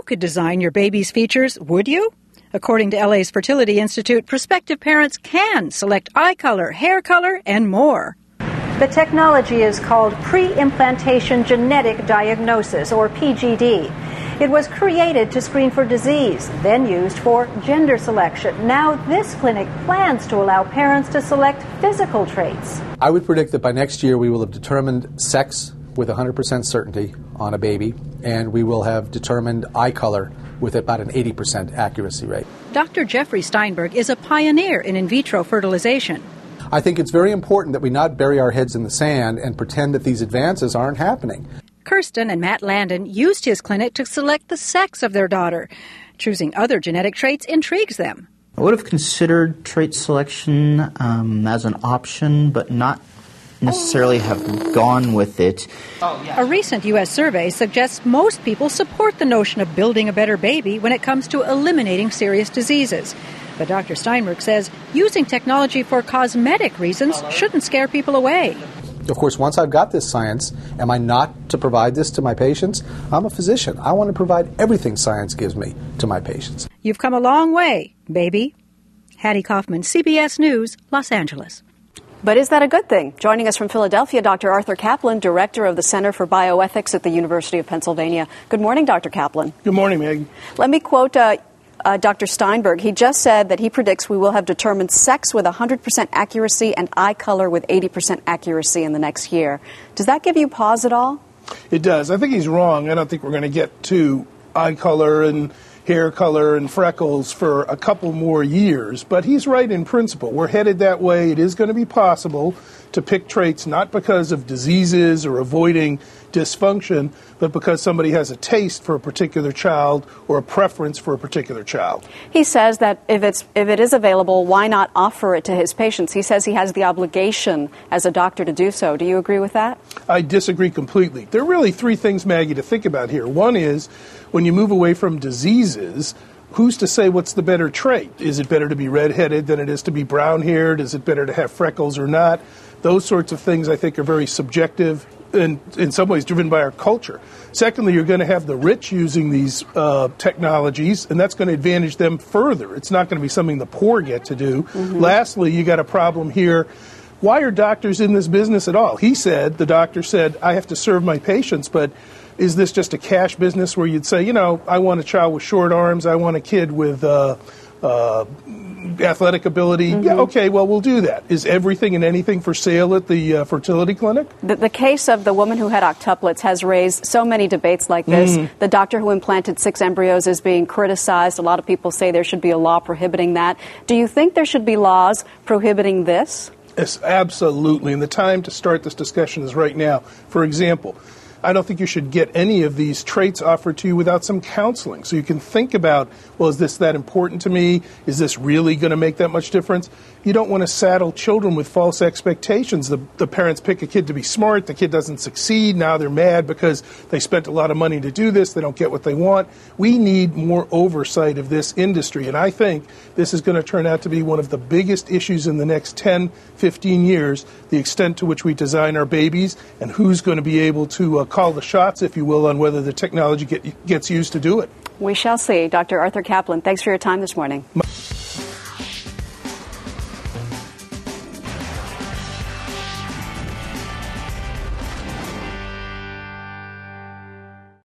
could design your baby's features, would you? According to LA's Fertility Institute, prospective parents can select eye color, hair color, and more. The technology is called pre-implantation genetic diagnosis, or PGD. It was created to screen for disease, then used for gender selection. Now this clinic plans to allow parents to select physical traits. I would predict that by next year we will have determined sex with 100% certainty on a baby, and we will have determined eye color with about an 80% accuracy rate. Dr. Jeffrey Steinberg is a pioneer in vitro fertilization. I think it's very important that we not bury our heads in the sand and pretend that these advances aren't happening. Kirsten and Matt Landon used his clinic to select the sex of their daughter. Choosing other genetic traits intrigues them. I would have considered trait selection as an option, but not necessarily have gone with it. A recent U.S. survey suggests most people support the notion of building a better baby when it comes to eliminating serious diseases. But Dr. Steinberg says using technology for cosmetic reasons shouldn't scare people away. Of course, once I've got this science, am I not to provide this to my patients? I'm a physician. I want to provide everything science gives me to my patients. You've come a long way, baby. Hattie Kaufman, CBS News, Los Angeles. But is that a good thing? Joining us from Philadelphia, Dr. Arthur Kaplan, director of the Center for Bioethics at the University of Pennsylvania. Good morning, Dr. Kaplan. Good morning, Meg. Let me quote Dr. Steinberg. He just said that he predicts we will have determined sex with 100% accuracy and eye color with 80% accuracy in the next year. Does that give you pause at all? It does. I think he's wrong. I don't think we're going to get to eye color and hair color and freckles for a couple more years, but he's right in principle. We're headed that way. It is going to be possible to pick traits not because of diseases or avoiding dysfunction, but because somebody has a taste for a particular child or a preference for a particular child. He says that if it is available, why not offer it to his patients? He says he has the obligation as a doctor to do so. Do you agree with that? I disagree completely. There are really three things, Maggie, to think about here. One is when you move away from diseases, who's to say what's the better trait? Is it better to be redheaded than it is to be brown-haired? Is it better to have freckles or not? Those sorts of things, I think, are very subjective and in some ways driven by our culture. Secondly, you're going to have the rich using these technologies, and that's going to advantage them further. It's not going to be something the poor get to do. Mm-hmm. Lastly, you got a problem here. Why are doctors in this business at all? The doctor said, I have to serve my patients, but is this just a cash business where you'd say, I want a child with short arms, I want a kid with athletic ability? Mm-hmm. Yeah, okay, well, we'll do that. Is everything and anything for sale at the fertility clinic? The case of the woman who had octuplets has raised so many debates like this. Mm-hmm. The doctor who implanted 6 embryos is being criticized. A lot of people say there should be a law prohibiting that. Do you think there should be laws prohibiting this? Yes, absolutely. And the time to start this discussion is right now. For example, I don't think you should get any of these traits offered to you without some counseling. So you can think about, well, is this that important to me? Is this really going to make that much difference? You don't want to saddle children with false expectations. The parents pick a kid to be smart. The kid doesn't succeed. Now they're mad because they spent a lot of money to do this. They don't get what they want. We need more oversight of this industry. And I think this is going to turn out to be one of the biggest issues in the next 10, 15 years, the extent to which we design our babies and who's going to be able to call the shots, if you will, on whether the technology gets used to do it. We shall see. Dr. Arthur Kaplan, thanks for your time this morning.